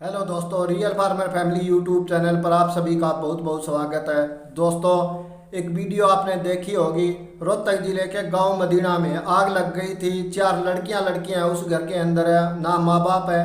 Hello दोस्तों, real farmer family YouTube channel पर आप सभी का बहुत बहुत स्वागत है। दोस्तों, एक वीडियो आपने देखी होगी। रोहतक जिले के गांव मदीना में आग लग गई थी। 4 लड़कियां उस घर के अंदर है। ना माँ बाप है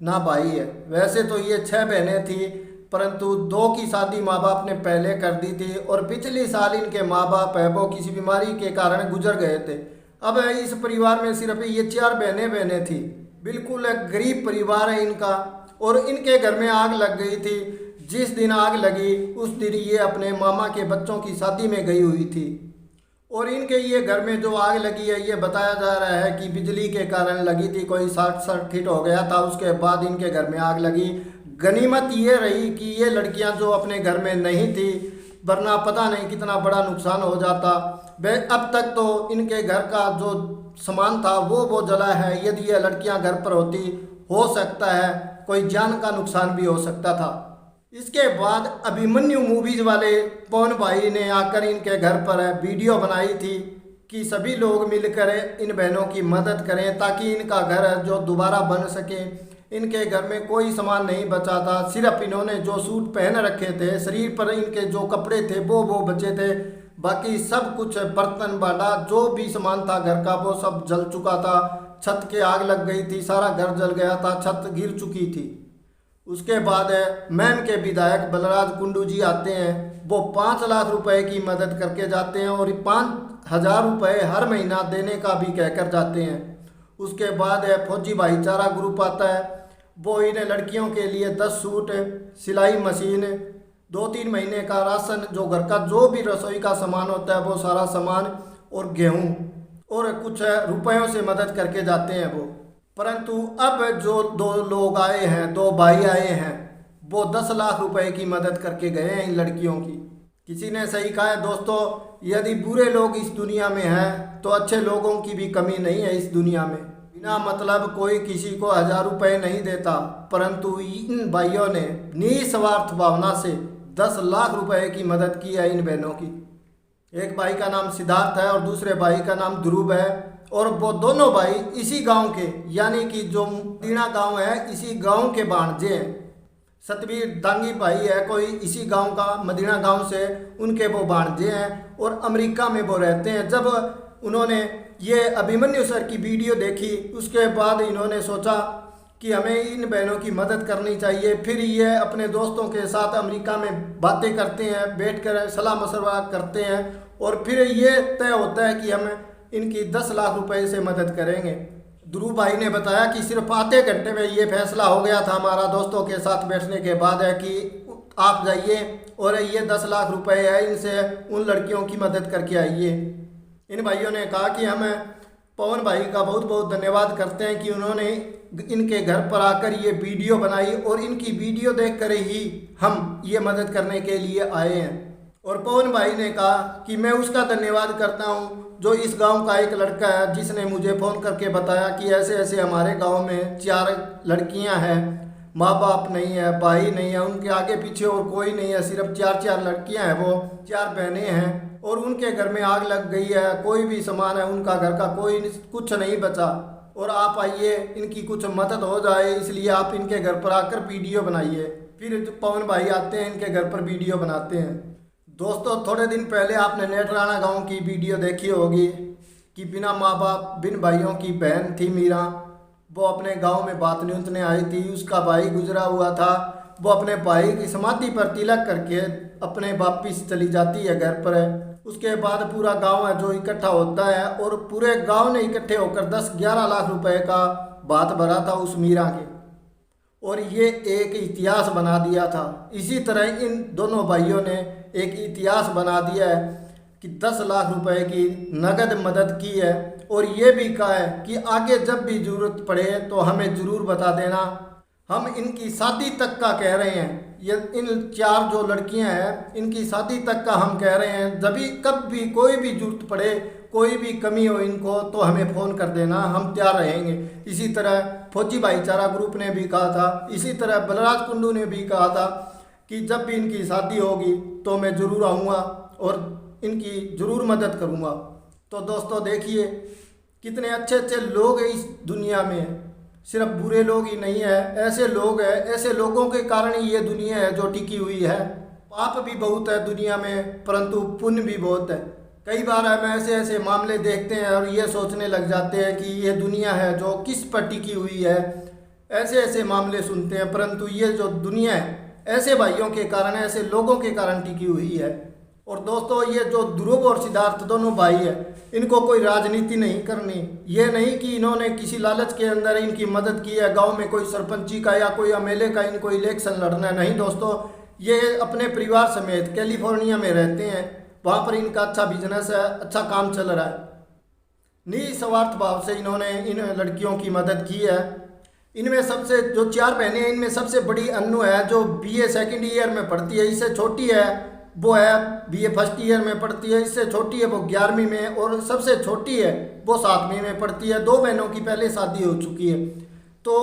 ना भाई है। वैसे तो ये 6 बहनें थी, परंतु 2 की शादी माँ बाप ने पहले कर दी थी और पिछले साल इनके माँ बाप है वो किसी बीमारी के कारण गुजर गए थे। अब इस परिवार में सिर्फ ये 4 बहनें बहनें थी। बिल्कुल एक गरीब परिवार है इनका। और इनके घर में आग लग गई थी। जिस दिन आग लगी उस दिन ये अपने मामा के बच्चों की शादी में गई हुई थी। और इनके ये घर में जो आग लगी है, ये बताया जा रहा है कि बिजली के कारण लगी थी। कोई शॉर्ट सर्किट हो गया था, उसके बाद इनके घर में आग लगी। गनीमत ये रही कि ये लड़कियां जो अपने घर में नहीं थी, वरना पता नहीं कितना बड़ा नुकसान हो जाता। वे अब तक तो इनके घर का जो सामान था वो जला है। यदि ये लड़कियां घर पर होती, हो सकता है कोई जान का नुकसान भी हो सकता था। इसके बाद अभिमन्यु मूवीज वाले पवन भाई ने आकर इनके घर पर वीडियो बनाई थी कि सभी लोग मिलकर इन बहनों की मदद करें ताकि इनका घर जो दोबारा बन सके। इनके घर में कोई सामान नहीं बचा था। सिर्फ इन्होंने जो सूट पहन रखे थे, शरीर पर इनके जो कपड़े थे वो बचे थे। बाकी सब कुछ बर्तन बाला जो भी सामान था घर का वो सब जल चुका था। छत के आग लग गई थी, सारा घर जल गया था, छत गिर चुकी थी। उसके बाद मैम के विधायक बलराज कुंडू जी आते हैं। वो 5 लाख रुपए की मदद करके जाते हैं और 5,000 रुपये हर महीना देने का भी कहकर जाते हैं। उसके बाद फौजी भाईचारा ग्रुप आता है। वो इन लड़कियों के लिए 10 सूट, सिलाई मशीन, 2-3 महीने का राशन, जो घर का जो भी रसोई का सामान होता है वो सारा सामान, और गेहूँ और कुछ रुपयों से मदद करके जाते हैं वो। परंतु अब जो 2 लोग आए हैं, 2 भाई आए हैं, वो 10 लाख रुपए की मदद करके गए हैं इन लड़कियों की। किसी ने सही कहा है दोस्तों, यदि बुरे लोग इस दुनिया में हैं तो अच्छे लोगों की भी कमी नहीं है इस दुनिया में। बिना मतलब कोई किसी को 1,000 रुपये नहीं देता, परंतु इन भाइयों ने निस्वार्थ भावना से 10 लाख रुपए की मदद की है इन बहनों की। एक भाई का नाम सिद्धार्थ है और दूसरे भाई का नाम ध्रुव है। और वो दोनों भाई इसी गांव के, यानी कि जो मदीना गांव है, इसी गांव के भांजे हैं। सतवीर दांगी भाई है कोई इसी गांव का, मदीना गांव से, उनके वो भांजे हैं और अमेरिका में वो रहते हैं। जब उन्होंने ये अभिमन्यु सर की वीडियो देखी, उसके बाद इन्होंने सोचा कि हमें इन बहनों की मदद करनी चाहिए। फिर ये अपने दोस्तों के साथ अमेरिका में बातें करते हैं, बैठकर सलाह मशवरा करते हैं और फिर ये तय होता है कि हम इनकी 10 लाख रुपए से मदद करेंगे। ध्रुव भाई ने बताया कि सिर्फ आधे घंटे में ये फैसला हो गया था हमारा दोस्तों के साथ बैठने के बाद, है कि आप जाइए और ये 10 लाख रुपए है, इनसे उन लड़कियों की मदद करके आइए। इन भाइयों ने कहा कि हम पवन भाई का बहुत बहुत धन्यवाद करते हैं कि उन्होंने इनके घर पर आकर ये वीडियो बनाई और इनकी वीडियो देखकर ही हम ये मदद करने के लिए आए हैं। और पवन भाई ने कहा कि मैं उसका धन्यवाद करता हूँ जो इस गांव का एक लड़का है जिसने मुझे फ़ोन करके बताया कि ऐसे ऐसे हमारे गांव में 4 लड़कियां हैं, माँ बाप नहीं है, भाई नहीं है, उनके आगे पीछे और कोई नहीं है, सिर्फ 4 लड़कियां हैं, वो 4 बहनें हैं और उनके घर में आग लग गई है। कोई भी सामान है उनका घर का कोई कुछ नहीं बचा और आप आइए, इनकी कुछ मदद हो जाए, इसलिए आप इनके घर पर आकर वीडियो बनाइए। फिर पवन भाई आते हैं, इनके घर पर वीडियो बनाते हैं। दोस्तों, थोड़े दिन पहले आपने नेटराना गांव की वीडियो देखी होगी कि बिना माँ बाप, बिन भाइयों की बहन थी मीरा। वो अपने गांव में बात न्यूतने आई थी। उसका भाई गुजरा हुआ था। वो अपने भाई की समाधि पर तिलक करके अपने वापिस चली जाती है घर पर। उसके बाद पूरा गांव है जो इकट्ठा होता है और पूरे गांव ने इकट्ठे होकर 10-11 लाख रुपए का बात भरा था उस मीरा के, और ये एक इतिहास बना दिया था। इसी तरह इन दोनों भाइयों ने एक इतिहास बना दिया है कि 10 लाख रुपए की नगद मदद की है और ये भी कहा है कि आगे जब भी जरूरत पड़े तो हमें ज़रूर बता देना। हम इनकी शादी तक का कह रहे हैं। ये इन 4 जो लड़कियां हैं इनकी शादी तक का हम कह रहे हैं। जब भी कब भी कोई भी जरूरत पड़े, कोई भी कमी हो इनको, तो हमें फ़ोन कर देना, हम तैयार रहेंगे। इसी तरह फौजी भाईचारा ग्रुप ने भी कहा था, इसी तरह बलराज कुंडू ने भी कहा था कि जब भी इनकी शादी होगी तो मैं ज़रूर आऊँगा और इनकी ज़रूर मदद करूँगा। तो दोस्तों देखिए कितने अच्छे अच्छे लोग इस दुनिया में हैं। सिर्फ बुरे लोग ही नहीं है, ऐसे लोग हैं, ऐसे लोगों के कारण ही ये दुनिया है जो टिकी हुई है। पाप भी बहुत है दुनिया में, परंतु पुण्य भी बहुत है। कई बार हम ऐसे ऐसे मामले देखते हैं और ये सोचने लग जाते हैं कि ये दुनिया है जो किस पर टिकी हुई है। ऐसे ऐसे मामले सुनते हैं, परंतु ये जो दुनिया है ऐसे भाइयों के कारण, ऐसे लोगों के कारण टिकी हुई है। और दोस्तों, ये जो ध्रुव और सिद्धार्थ दोनों भाई है, इनको कोई राजनीति नहीं करनी। ये नहीं कि इन्होंने किसी लालच के अंदर इनकी मदद की है, गांव में कोई सरपंची का या कोई एमएलए का इनको इलेक्शन लड़ना है, नहीं दोस्तों। ये अपने परिवार समेत कैलिफोर्निया में रहते हैं, वहाँ पर इनका अच्छा बिजनेस है, अच्छा काम चल रहा है। निस्वार्थ भाव से इन्होंने इन लड़कियों की मदद की है। इनमें सबसे जो 4 बहनें हैं, इनमें सबसे बड़ी अन्नू है जो बीए सेकंड ईयर में पढ़ती है। इससे छोटी है वो है बीए फर्स्ट ईयर में पढ़ती है। इससे छोटी है वो 11वीं में, और सबसे छोटी है वो 7वीं में पढ़ती है। 2 बहनों की पहले शादी हो चुकी है। तो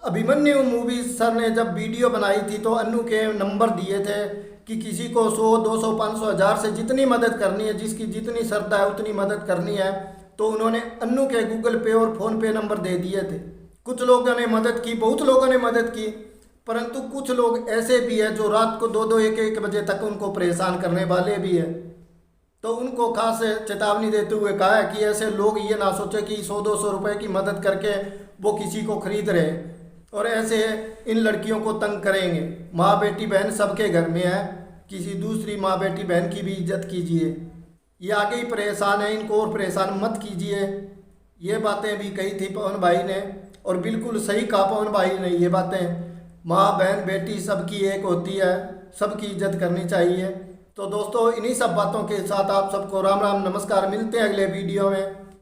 अभिमन्यु मूवी सर ने जब वीडियो बनाई थी तो अन्नू के नंबर दिए थे कि किसी को 100, 200, 500, 1000 से जितनी मदद करनी है, जिसकी जितनी श्रद्धा है उतनी मदद करनी है। तो उन्होंने अन्नू के गूगल पे और फ़ोन पे नंबर दे दिए थे। कुछ लोगों ने मदद की, बहुत लोगों ने मदद की, परंतु कुछ लोग ऐसे भी हैं जो रात को 2-2, 1-1 बजे तक उनको परेशान करने वाले भी हैं। तो उनको खास चेतावनी देते हुए कहा है कि ऐसे लोग ये ना सोचे कि 100-200 रुपए की मदद करके वो किसी को खरीद रहे और ऐसे इन लड़कियों को तंग करेंगे। माँ बेटी बहन सबके घर में है, किसी दूसरी माँ बेटी बहन की भी इज्जत कीजिए। ये आगे ही परेशान है, इनको और परेशान मत कीजिए। ये बातें भी कही थी पवन भाई ने, और बिल्कुल सही कहा पवन भाई ने ये बातें। माँ बहन बेटी सबकी एक होती है, सबकी इज्जत करनी चाहिए। तो दोस्तों, इन्हीं सब बातों के साथ आप सबको राम राम नमस्कार। मिलते हैं अगले वीडियो में।